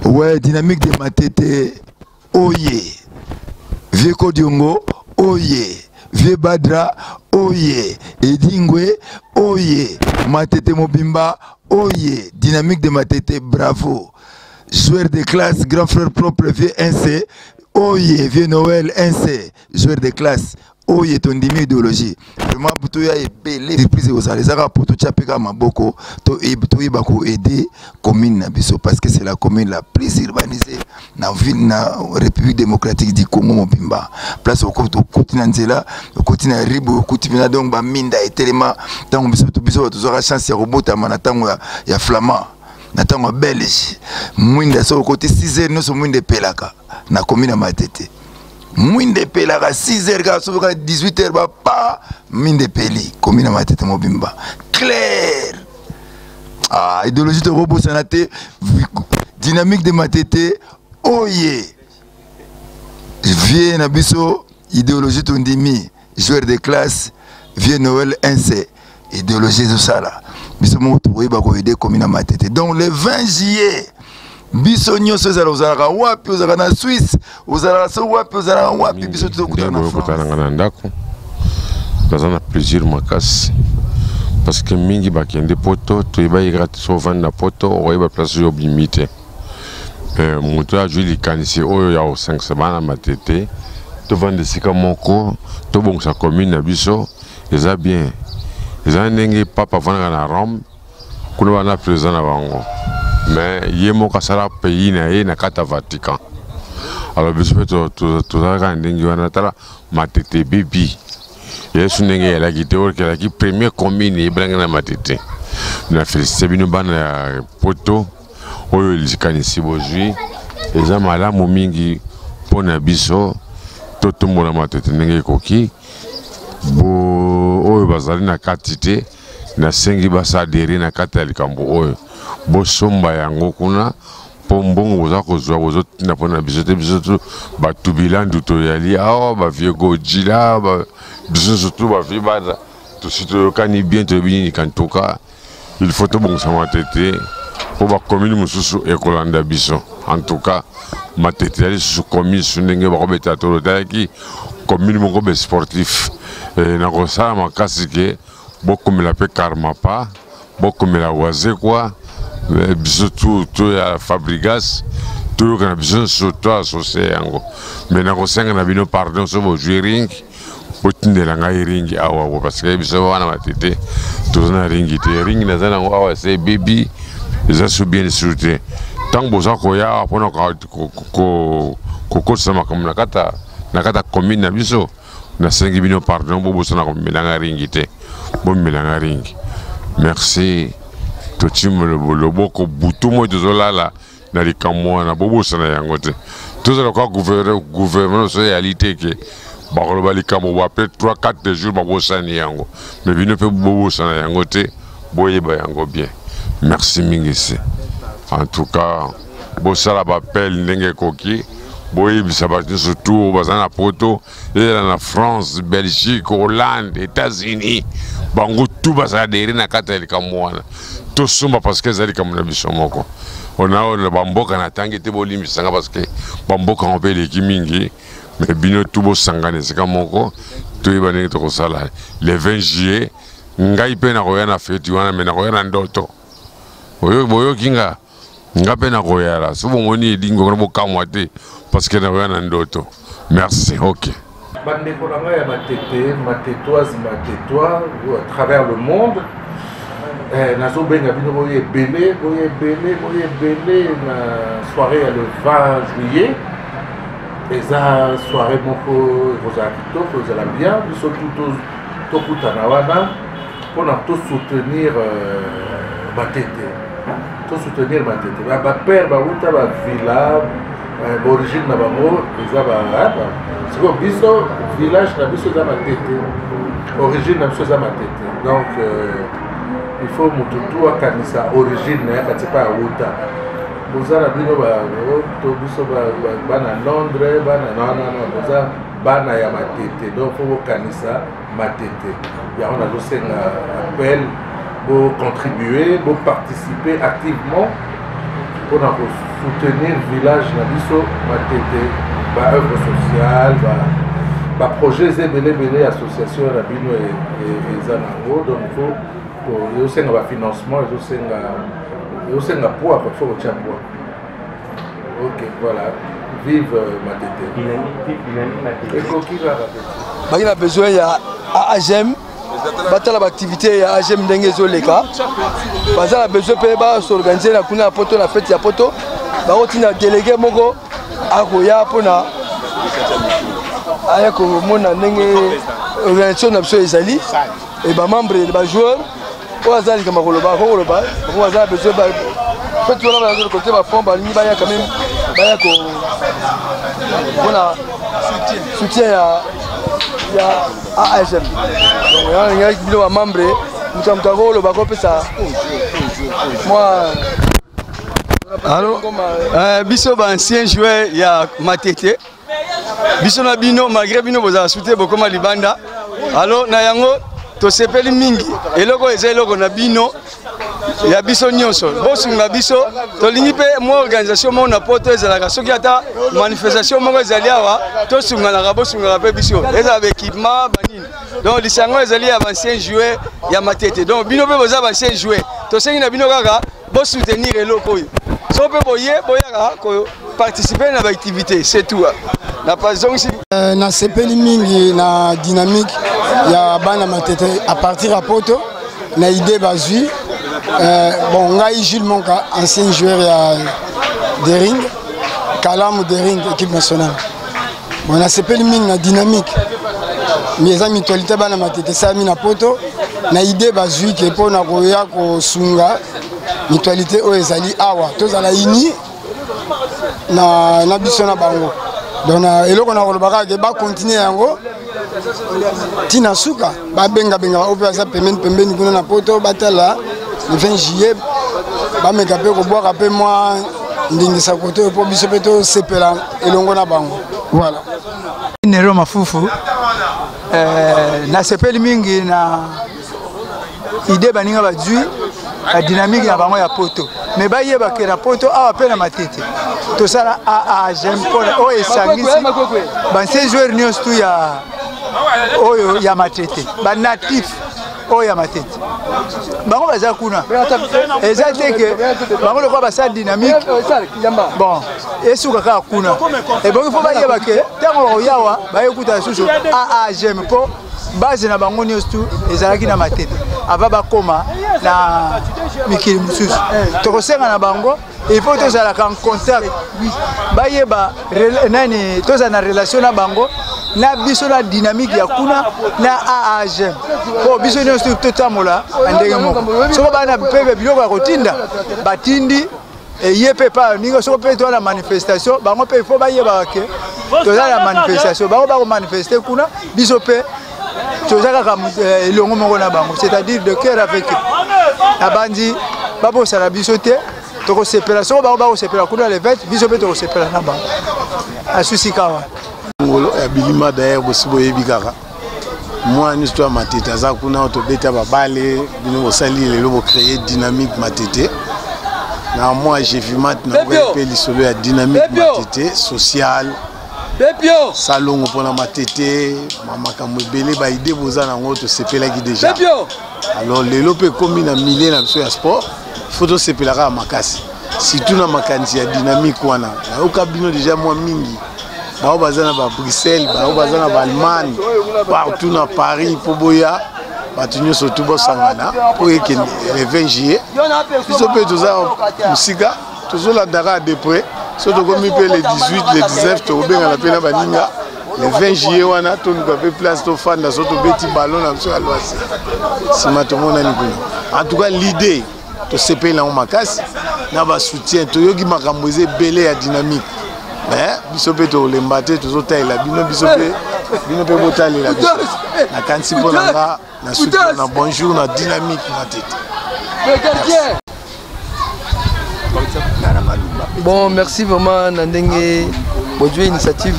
Ouais, dynamique de Matete, oye. Vieux Kodiongo, oye. Vieux Badra, oye. Edingwe, oye. Matete Mobimba, oye. Dynamique de Matete, bravo. Joueur de classe, grand frère propre, vieux NC, oye. Vieux Noël, NC, joueur de classe. Oye, ton demi idéologie. Vraiment, pour toi, il y a belle reprise aux allées. Pour toi, tu as payé ma boko. Tu as aider commune Nabiso parce que c'est la commune la plus urbanisée dans la ville, dans la République démocratique du Congo, Mobimba. Place au continent Nzela, au continent Ribo, au continent donc Minda et Téléma. Tant que tu auras chance de robot, il y a Flamand. Natanga Belge. Mwinda so côté 6h, nous sommes mwinde pelaka. Na commune Matete. Mwinde pelaka 6h, 18h, pas minde peli. Commune Matete Mobimba. Claire. Ah, idéologie de robot sanaté. Dynamique de Matete. Oye. Vieux Nabiso. Idéologie Tondimi. Joueur de classe. Vieux Noël NC. Idéologie de Sala. Biso moto oyiba ko aider commune Matete. Donc le 20 juillet, biso nyoso za ozalaka wapi ozalaka na Suisse, ozalaka so wapi ozalaka wapi biso tokutana na France. Na ndako. Bazana plaisir makasi. Parce que mingi bakende poto, toyiba igrate so vanda poto, oyiba place yo limité. Moto a joué likanisi oyo ya 5 semaines Matete. To vande sika moko, to bongsa commune na biso, eza bien. Les gens papa vana na Rome, kuna wana président na bango. Mais yemo kasala pays na kata Vatican. Alors biso to za ndenge wana tala Matete bibi. Yesu ndenge la kiteo que la ki première commune ibranga na Matete. Na félicité bino bana ya poto oyo likanisi bozwi. Eza malamu mingi pona biso to mona Matete ndenge koki. Bo oyo bazali na katite na sengi basaderi na kata likambo oyo bo somba yango kuna pombongo za kozwa bozotina pona bisote batubila nduto yali awa ba vieux gojila ba biso tout ba vie bada to sito kani bien to bini kantoka il faut to bongo Matete po ba commune mususu ekolanda biso en tout cas Matete ali su commune sunenge ba kobeta to taki commune moko be sportif. Na kosala makasi ke bokomela pe karmapa bokomela waze kwa biso tu ya fabrigas tu kana biso soto associé yango mais na kosenga na bino pardon so bo ring botindela ngai ring awa parce que biso wana Matete tozana ring te ring na zana ngo awa c'est baby ils sont bien disfruté tant boza koya pona ko sama comme nakata commune na biso na sengi bino pardon bobo sona ko melanga ringi te bo melanga ringi merci to timo le boko butu mo tozolala na likamwa na bobo sona yango te tozala ko gouvernement so réalité ke ba ko ba likamwa ba pe 3-4 jours ba bo sani yango mais bino pe bobo sona yango te boyeba yango bien merci mingisi en tout cas bo sala ba appel ndenge koki boy bisabati surtout bazana poto et la France, Belgique, Hollande, États-Unis bango tout basaderi na kata likamwana to somba parce que zali kamuna bisomoko on a bamboka na tangi te bolimi sanga parce que bamboka on peut les mingi mais bino tout bo sangane sika moko to ibane to kosala le 20 juillet ngai pe na koya na feti wana me na koya na ndoto boyo kinga ngape na koya la sobo ngoni dingo ko bokamwa te parce que na koya na ndoto merci. OK bande ko nga ya Matete matetoise matetois à travers le monde nazo benga bino boye belé na soirée le 20 juillet et ça soirée moko rosakito vous allez bien surtout to kutana wana pour soutenir Matete. Soutenir Matete. Ma père, ma villa, d'origine, c'est comme biso village, na biso za Matete. Origine, na biso za Matete. Donc, il faut mututu à kanisa origine, quand c'est pas à Outa. Vous avez dit que bana Londres, non, bana ya Matete. Donc, il faut kanisa Matete. Il y a un appel pour contribuer, pour participer activement pour soutenir le village Nabiso, ma œuvre sociale, ma projet Zébélé association Rabino et Zanango, donc il faut aussi un financement, il aussi un poids, il faut un poids. Ok, voilà. Vive Matete. Il a besoin de AGM. Batala activité ya AGM ndenge zoleka. Baza besoin de s'organiser na kuna poto na fête ya poto. Ba otina délégué moko akoya pona aya ko mona ndenge organisation na biso ezali et ba membre ba joueurs o azali kama koloba ko azali besoin ba fête wala ba côté ba fond ba ni ba ya quand même ba ya ko pona soutien ya AGM. Donc il y a des membres qui sont moi. Alors, biso ba ancien joueur ya Matete. Biso na bino malgré bino boza soutien beaucoup ma libanda. Alors na yango to sepeli mingi eloko ezelo na bino ya biso nyonso. Bosunga biso to lingi pe mo organisation mo na poto ezalaka soki ata manifestation mo ezali awa to sunga na bosunga pe biso. Eza avec équipement banini. Donc lisango ezali ya ancien joueur ya Matete. Donc bino pe boza ancien joueur. To sengi na bino kaka bo soutenir eloko oyo. So pe boye boyaka ko participer na activité, c'est tout. Na pas donc si na sepeli mingi na dynamique ya bana Matete à partir à poto na idée bazui bon ngai Jules Monka ancien joueur ya Dering Kalam Dering équipe nationale. Bon na sepeli mingi na dynamique mes amis tolite bana Matete ça mi na poto na idée bazui ke pona ko ya ko sunga mutualité o ezali awa tozala ini na biso na bango donc eloko na kolobaka ke ba continuer yango tina suka ba benga ope za pembeni kuna na poto batala le 20 juillet ba meka pe ko boire pe moi ndingisa koto po biso peto sepela elongo na bango voilà Nero Mafufu na sepeli mingi na idée baninga bazui la dynamique na bango ya poto mais bayeba ke na poto awa pe na Matete to sala AGM pour o esangisi ba ces joueurs nyonso tu ya oyo ya Matete ba natif o ya Matete bango baza kuna eza te ke bango lokwa ba sa dynamique bon esuka ka kuna et bon il faut bayeba ke tango yawa bayekuta susu AGM po base na bango nyonso tu ezalaki na Matete ava bakoma na mikili mususu tokosenga na bango il faut tozalaka en contact bayeba nani toza na relation na bango na biso na dynamique ya kuna na AAG po biso nyonso totamola ndenge moko soko bana pepe biloko ya kotinda batindi ye pe pa ningo soko pe to na manifestation bango pe il faut bayeba ke toza na manifestation bango ba ko manifester kuna biso pe tozaka comme elongo moko na bango c'est-à-dire de cœur avec abandi babo sala bisote toko sepela so babo sepela kuna le 20 biso pe toko sepela na bango asusi kawa ngolo ya bilima d'ailleurs bosibo yebikaka moi ni histoire Matete za kuna to beta babale bino bosali lelo bo créer dynamique Matete na moi j'ai vu maintenant pe lisolo ya dynamique Matete sociale Bepio salongo pona Matete mama kamwebele ba idée boza nango to sepela ki déjà Bepio alors lelo pe komi na millier na biso ya sport photo sepela ka makasi surtout na makanzi ya dynamique wana na okabino déjà moi mingi ba bazana ba Bruxelles ba bazana ba Allemagne partout na Paris po boya batunyo surtout bo sangana po eke le 20 juillet biso pe toza musika tozola dara depuis surtout comme le 18, le 19, tu as la peine baninga. Le 20 juillet, on a tout le place de fan, dans surtout petit ballon, sur la loi. C'est maintenant en tout cas, l'idée de ce pays là, on m'a cassé. N'a pas soutien. Tu as dit que je belé à dynamique. Mais bisopé to le mbaté to zota ila bino bisopé botali la biso. Na kansi pona na soutien na bonjour na dynamique Matete. Bon, merci vraiment Nandenge pour jouer initiative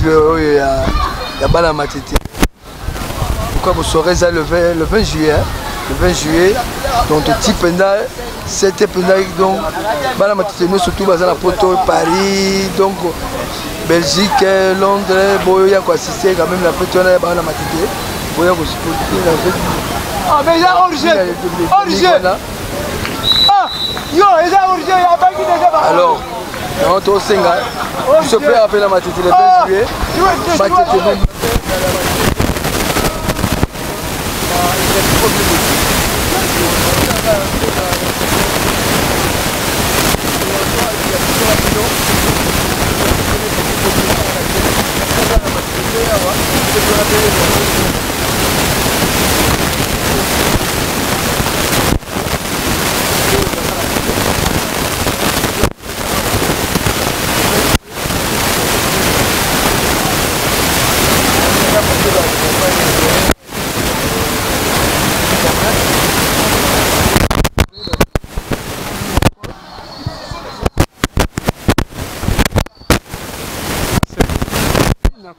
ya Bana Matete. Pourquoi vous saurez ça le 20 juillet le 20 juillet donc toti mpenza c'était mpenza donc bana matete surtout baza na poto Paris donc Belgique Londres boya koassister quand même la fête wana bana matete boya kosupporter la fête. Ah mais il y a origine ah yo il y a origine ya bangi déjà. Alors non to senga je peux appeler la matete le 20 juillet matete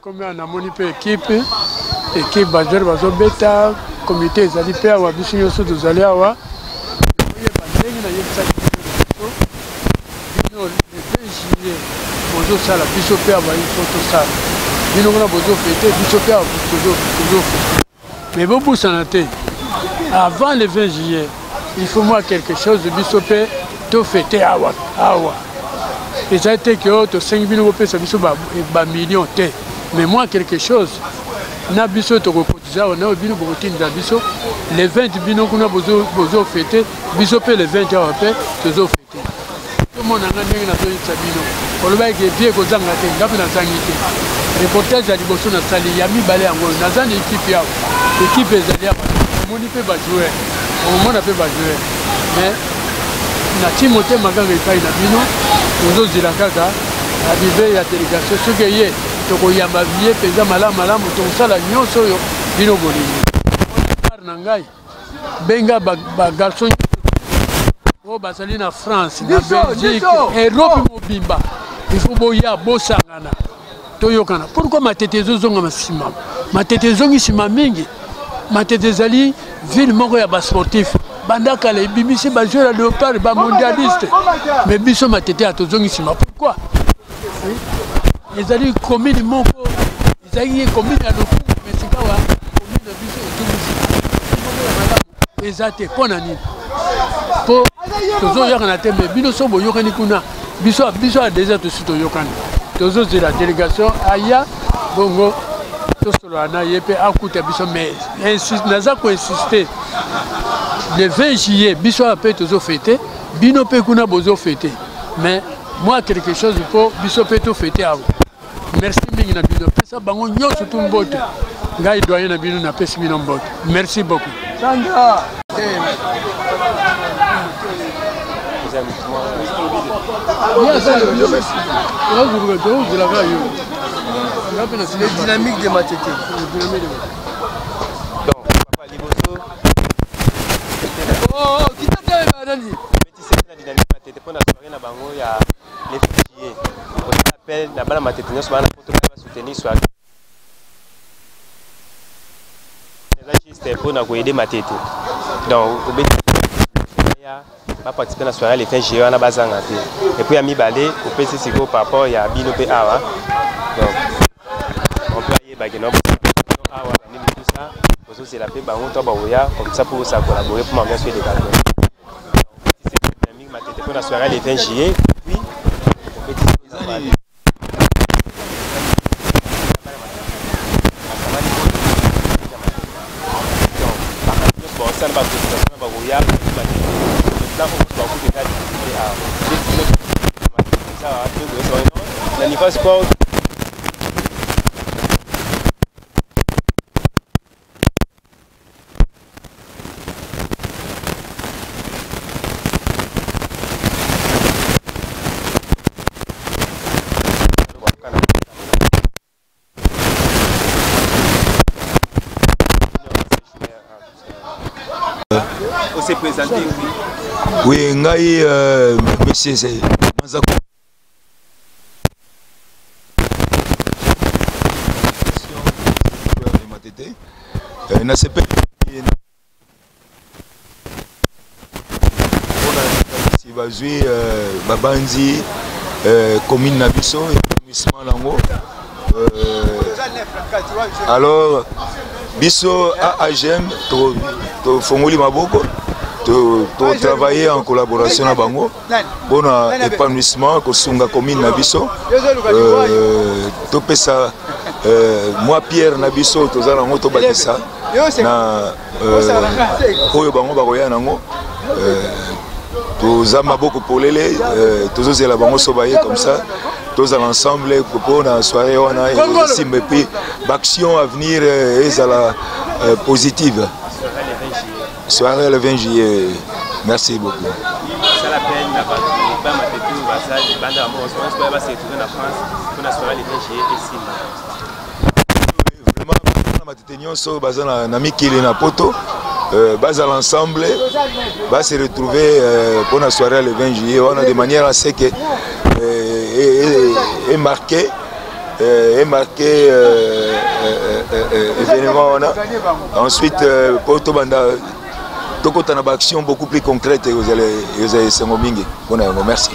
comme on a moni pe équipe bajeur bazo beta comité ezali pe awa biso nyonso tozali awa oyeba ndenge nayebisaki bino le 20 juillet bozosala biso pe awa ifo tosala bino kuna bozofete biso pe awa tozofete mais bobusana te avant le 20 juillet il faut moi quelque chose biso pe tofete awa ezali te ke oyo tosengi bino bopesa biso bamillion te. Mais moi, quelque chose, na biso toko kotiza on a bino bokotindza biso les 20 bino kuna bozo fêter biso pe les 20 heures après tozo fêter tout monde nga ndenge na toyitsa bino koloba ke vie ko zanga te ngapi na zangi te reportage ya liboso na sali ya mibale yango nazani équipe ezali ya moni pe ba joueur on mona pe ba joueur mais na timote maganga ipai na bino tozo zila kaka arrivé ya délégation ce que yé tokoyamba vie peza malamu tosala nyonso oyo bino bolingi na ngai benga ba garçon oyo bazali na France na Belgique Europe mobimba il faut boya bosangana toyokana pourquoi matete ezozonga masima matete ezongi sima mingi matete ezali ville moko ya basportif bandaka le bimisi bajoueur ya léopard bamondialiste mais biso matete atozongi sima pourquoi ezali commune moko ezali commune ya lokumu mais sikawa commune na biso ezongisi ezate mpona nini mpo tozoyokana te mais bino so boyokani kuna biso ya déjà tosi toyokani tozozela délégation aya bongo tosolola na ye mpe akuta biso mais naza koinsiste le 20 juillet biso ape tozofete bino mpe kuna bozofete mais moi quelque chose mpo biso mpe tofete awa merci mingi na bino pesa bango nyonso tu mbote ngai doyen na bino napesi bino mbote merci beaucoup Sanga les dynamiques de Matete. Donc, papa Liboso. Oh, qui t'a fait la dynamique Matete pour la soirée na bango ya les février. On appelle la balle Matete nous va soutenir soirée. C'était pour nous aider Matete. Donc, va participer à la soirée les fins juillet on a bazanga et puis à mi balé au PC Sigo par rapport il y a Bino P Awa donc on peut y bagner non Awa tout ça pour c'est la paix bango to baoya comme ça pour ça collaborer pour m'amener faire des cadeaux donc c'est dynamique Matete pour la soirée les fins juillet puis au petit la niveau sport on s'est présenté oui ngai monsieur c'est Mazako na CP bazui babandi commune na biso établissement nango alors biso AAGM to fongoli maboko to travailler en collaboration na bango bona épanouissement ko sunga commune na biso to pesa moi Pierre na biso to za nango to bakisa na oyo bango bakoya nango toza maboko polele tozozela bango sobaye comme ça tous ensemble pour la soirée on a et puis l'action à venir est positive. Soirée le 20 juillet. Merci beaucoup. Ça la peine la base à l'ensemble va se retrouver pour la soirée le 20 juillet. On a de manière à ce que est marqué événement on a ensuite pour tout banda donc on a une action beaucoup plus concrète et vous allez merci.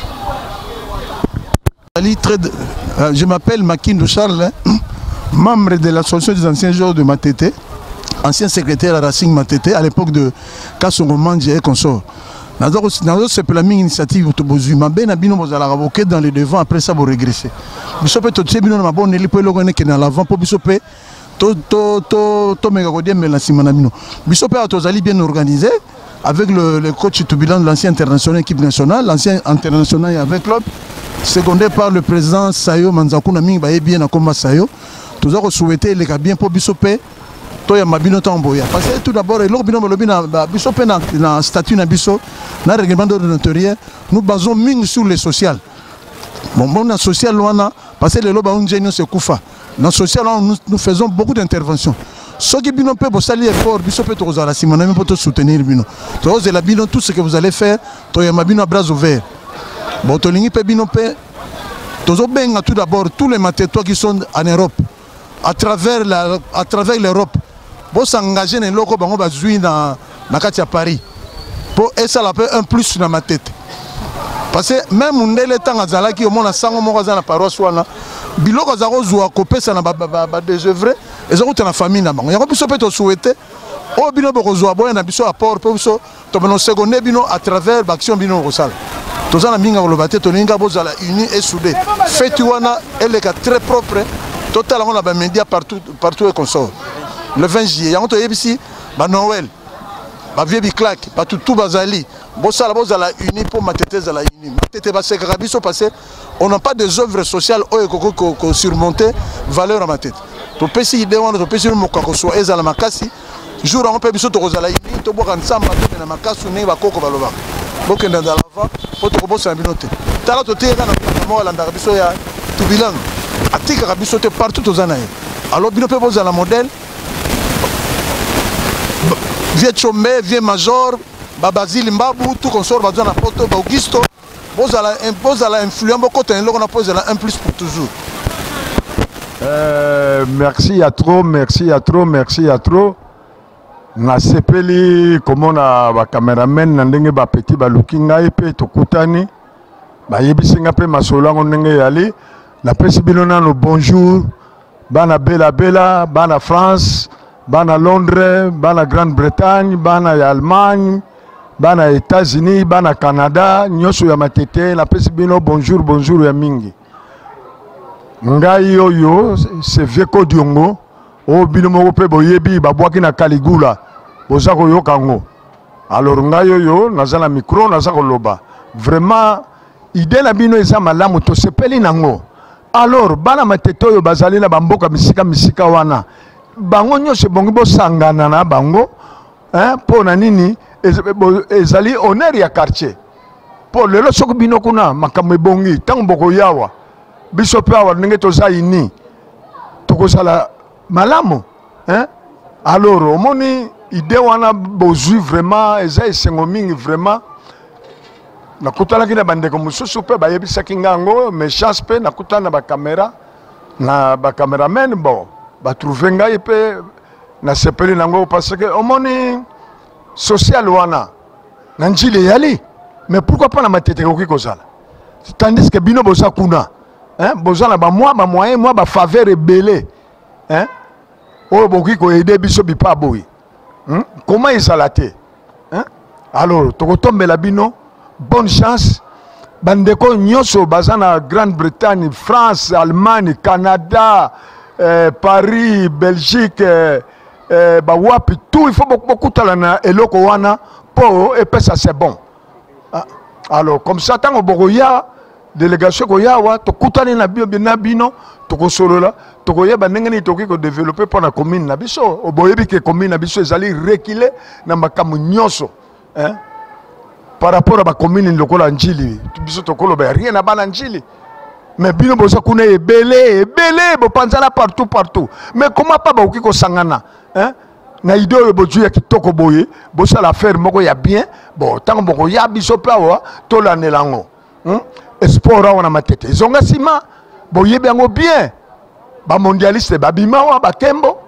Je m'appelle Makindo Charles, membre de l'association des anciens joueurs de Matete, ancien secrétaire à Racing Matete à l'époque de Kassongo Mandje et consort. C'est pour la même initiative dans le devant, après ça vous régressez. Vous avez tout bino na bonne li pelo ngene na l'avant pour bisope to megagodie melasima bino. Bisope a tozali bien organisé avec le coach Toubilan de l'ancien international équipe nationale, l'ancien international avec club, secondé par le président Sayo Manzakuna Ming ba bien na combat Sayo. Tous a souhaité les gars bien pour bisope to ya mabino tamboya parce que tout d'abord et l'obino lobina bisope na statut na biso na règlement d'ordonnance nous basons ming sur le social. Bon na social loana parce que le loba unjenyo se kufa. Dans social nous faisons beaucoup d'interventions. Ce qui bino peut sali effort bisope to za la simona même pour te soutenir bino. To la bino tout ce que vous allez faire to ya mabino à bras ouverts. Bon to lingi pe bino pe to benga tout d'abord tous les matétois qui sont en Europe à travers l'Europe. Pour s'engager dans le loco bango bazui na kati ya Paris pour ça la peut un plus dans ma tête parce que même ndele tanga zala ki au mona sango moko za na paroisse wana biloko za kozwa kopesa na ba désœuvrer ezako na famille na bango yango biso peut to souhaiter o bino bokozwa boya na biso apport pour biso to bino seconde bino à travers l'action bino kosala to za na minga kolobate to linga bozala uni et soudé fête wana elle est très propre total on a ba média partout et consort. Le 20 juillet, il y a un Noël, un vieux claque, tout bazali. Bossala bozala uni pour Matete zala uni. Matete va se grabiso passer. On n'a pas des œuvres sociales qui surmonter valeur à Matete. To pesi idée on to pesi mo ko so ezala makasi. Jour on peut biso to kozala uni to boka nsamba to na makasu ne ba koko baloba. Bokenda dans l'avant pour to bossa binote. Tala to te na mo la ndaka biso ya Toubilan. Atika biso te partout aux anaï. Alors bino pe bozala modèle. Vieux Chombe, vieux Major, Babazil Mbabou, tout consort, Bazana Poto, Augusto, Bozala influent beaucoup, on a posé un plus pour toujours. Merci à trop. Na sepeli comme on a ba cameraman na ndenge ba petit ba lookinga epe to kutani ba yebisinga pe masolango ndenge yali na pesi bilona no bonjour bana bela bana France bana Londres, bana Grande-Bretagne, bana Allemagne, bana États-Unis, bana Canada, nyoso ya Matete, la pesi bino bonjour ya mingi. Ngai yoyo, c'est Vieko Diongo, o bino moko pe boyebi babwaki na Caligula, bozako yo kango. Alors ngai yoyo, nazala micro, nazako loba. Vraiment, idée la bino eza malamu to sepeli nango. Alors, bana Matete yo bazali na bamboka misika wana. Bango nyose bongi bo sangana na bango po na nini ezali honneur ya quartier po lelo soko bino kuna makambo bongi tango boko yawa biso pe awa ndenge toza ini tokozala malamu alors omoni idée wana bozui vraiment eza esengo mingi vraiment nakutalaki na bandeko mosusu pe bayebisaki ngango mais chance pe nakutana na ba cameraman bon ba trouver ngai pe na sepeli nango parce que omoni social wana na njile yali mais pourquoi pas na matete okoki kozala tandis que bino boza kuna boza na bamoyen mwa bafaveur ebele oyo bokoki koyede biso bipa boye comment ezala te alors tokotombela bino bonne chance bandeko nyonso baza na Grande-Bretagne, France, Allemagne, Canada, Paris, Belgique, bawapi tout il faut beaucoup talana eloko wana po epesa c'est bon. Alors comme ça tant bokoya délégation koyawa tokutani na bino tokosolola tokoyeba ndenge ni tokoki ko développer pour na commune na biso oboyebi ke commune na biso ezali reculer na makambo nyonso par rapport à ma commune lokola njili biso tokoloba rien na bana njili mais bino boza kuna ebele bo panzala partout mais comment pas bakoki ko sangana na idée oyo boju ya kitoko boye bosala affaire moko ya bien bon tango moko ya biso pe awa tolanela ngo espoir awa na matete ezonga nsima boyebi yango bien bamondialiste babimawa bakembo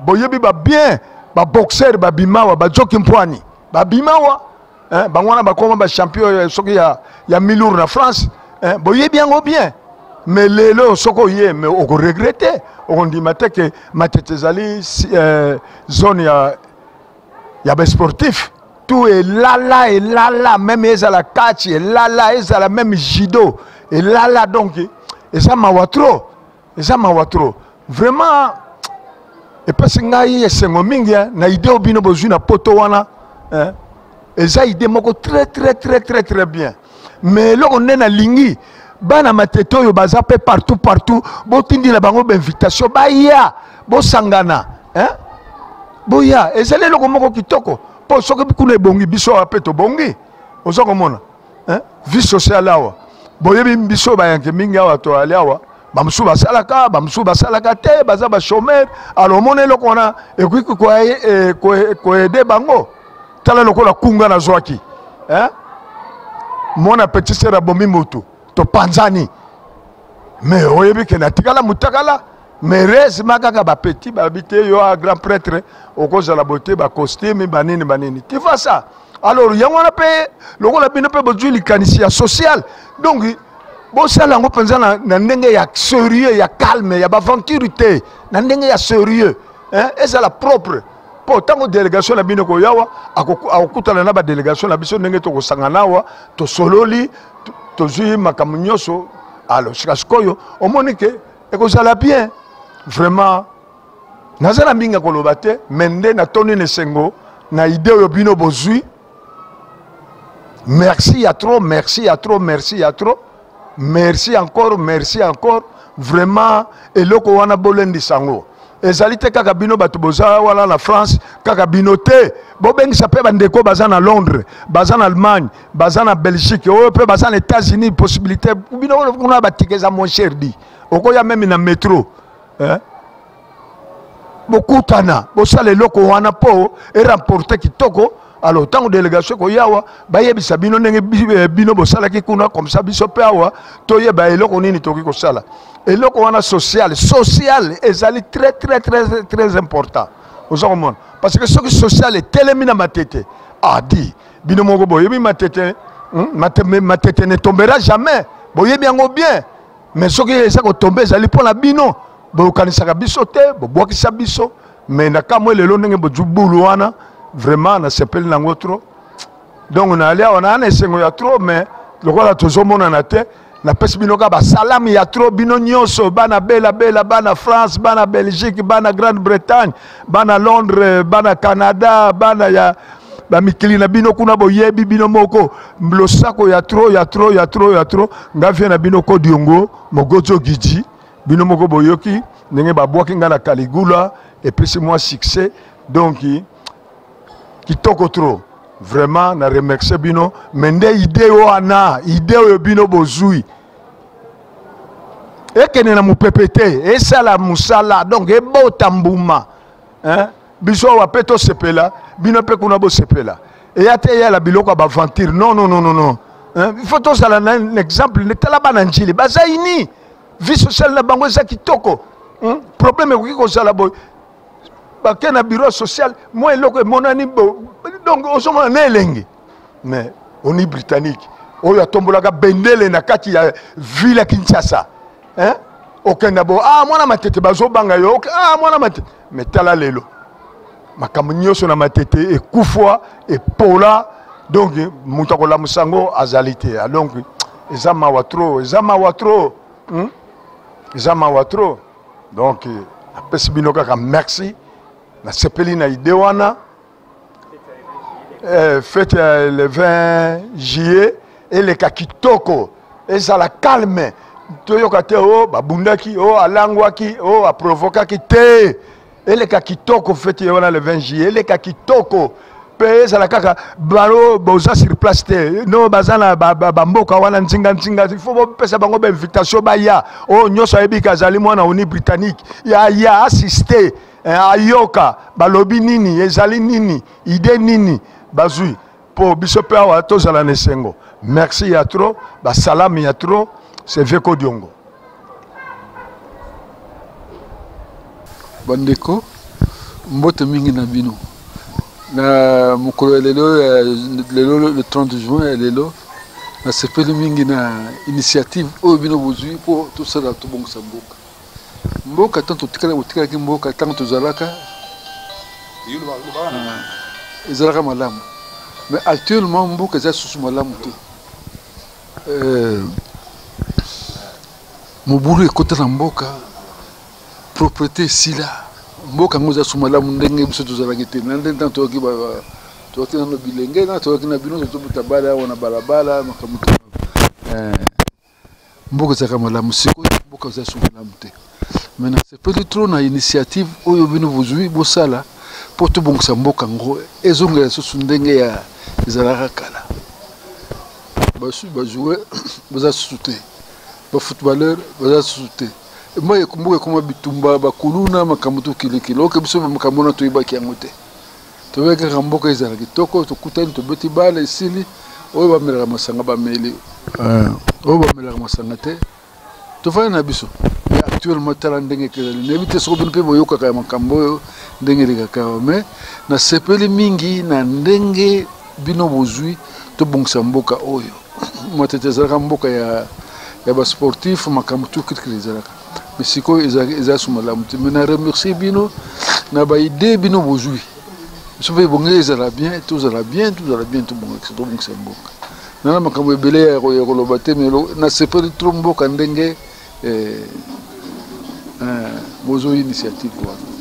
boyebi babien baboxer babimawa bajoki mpwani babimawa bango wana bakoma bachampion soki ya milour na France boyebi yango bien mais lelo soko oye mais okoregrete okondima te ke matete ezali zone ya basportif tout elala même ezala catch elala ezala même judo elala donc eza mawa trop vraiment epesi ngai esengo mingi na idée obino bozwi na poto wana eza idée moko très bien mais eloko nde nalingi bana matete oyo baza mpe partout botindila bango bainvitation baya bosangana boya ezali eloko moko kitoko mpo soki kuna ebongi biso awa mpe tobongi oza komona vie sociale awa boyebi biso bayanke mingi awa toali awa bamosusu basalaka te baza bachômeur alors omona eloko wana ekoki koede bango tala lokola kunga nazwaki mona petit sœur abomi moto topanzani mais oyebi ke natikala mutakala mais resema kaka bapeti babite yo a grand prêtre okozala bote bacostume banini tu vois ça alors yango wana mpe lokola bino mpe bozwi likanisi ya social donc bosala yango mpenza na ndenge ya sérieux ya calme ya baventure te na ndenge ya sérieux ezala propre po tango délégation na bino koyawa akokutana na badélégation na biso ndenge tokosangana awa tosololi tozwi makambo nyonso alors sika sikoyo omoni ke ekozala bien vraiment naza na mingi koloba te mais nde natoni na esengo na idée oyo bino bozwi merci encore vraiment eloko wana bolendisa yango ezali te kaka bino bato boza wala na France kaka bino te bobengisa mpe bandeko baza na Londres baza na Allemagne baza na Belgique oyo mpe baza na États-Unis possibilité bino kuna batike eza moins cher di okoya meme na métro bokutana bosala eloko wana mpo eremporte kitoko alors tango délégation koyawa bayebisa bino ndenge bino bosalaki kuna comme ça biso mpe awa toyeba eloko nini toki kosala eloko wana social ezali très important oza komona parce que soki social etelemi na matete di bino moko boyebi matete ne tombera jamais boyebi yango bien mais soki eza kotombe ezali mpo na bino bokanisaka biso te bobwakisa biso mais na kamwe lelo ndenge bojubulu wana vraiment na sepeli nango trop donc na alia on a na esengo ya trop mais lokola tozomonana te napesi bino ka basalami ya trop bino nyonso bana bela bana France bana Belgique bana Grande-Bretagne bana Londres bana Canada bana ya bamikili na bino kuna boyebi bino moko losako ya trop ngafie na bino ko diongo mogozo giji bino moko boyoki ndenge babwaki nga na Caligula epesi moi succès donc kitoko trop vraiment na remercier bino mende idée wana idée oyo bino bozui ekene na mupepete esala musala donc ebota mbuma biso wa peto sepela bino pe kuna bo sepela eya te ya la biloko ya baventure non il faut tosala un exemple ne tala bana njili bazaini vie sociale na bango eza kitoko problème ekoki kozala boy bakena bureau social moi eloko emonani donc ozomona na elengi mais oni britannique oyo atombolaka bendele na kati ya ville ya Kinshasa hein okenda bo mwana matete bazobanga yo mwana matete mais tala lelo makambo nyonso na matete ekufwa epola donc moto akolamusa yango azali te donc eza mawa trop donc apesi bino kaka merci nasepeli na ide wana fête le 20 juillet eleka kitoko ezala calme toyoka te babundaki alangwaki aprovokaki te eleka kitoko fête wana le 20 juillet eleka kitoko pe ezala kaka balo boza sur place te no bazana bamboka wana nzinga il faut bopesa bango invitation baya nyonso ayebika azali mwana oni britannique ya assister ayoka balobi nini ezali nini ide nini bazui po biso pe awa tozala na esengo merci ya trop basalam ya trop c'est Veko Diongo bandeko mbote mingi na bino na mokolo lelo le 30 juin lelo na sepeli mingi na initiative oyo bino bozwi po tosala tobongisa mboka tanto totikalaki mboka tanto tozalaka ezalaka malamu mais actuellement mboka eza susu malamu te mobulu ekota na mboka propriété esila mboka yango eza susu malamu ndenge biso tozalaki te na ndenge ntango toyoki nano bilenge na toyoki na bino tozobuta bala awa na balabala makambo mboka ezalaka malamu sikoyo mboka eza susu malamu te mais nasepeli trop na initiative oyo bino bozwi bosala mpo tobongisa mboka yango ezongela susu ndenge ya ezalaka kala bajoueur baza susu te bafootballeur baza susu te mboka ekoma bitumba bakuluna makambo tokilikili oke biso makambo na toyebaki yango te toyebaki kaka mboka ezala kitoko tokutani tobeti bala esili oyo bamelaka masanga bameli oyo bamelaka masanga te tofani na biso mais actuellement tala ndenge ekezali nayebi te soko bino mpe boyokaka ya makambo oyo ndenge elekaka mais nasepeli mingi na ndenge bino bozwi tobongisa mboka oyo matete ezalaka mboka ya basportif makambo tokilikili ezalaka mais sikoyo eza su malamu te mais na remercie bino na baide bino bozwi biso mpe ebonge ezala bien tobongisa mboka nana makambo ebele ya koloba te mais nasepeli trop mboka ndenge bozwi initiative wana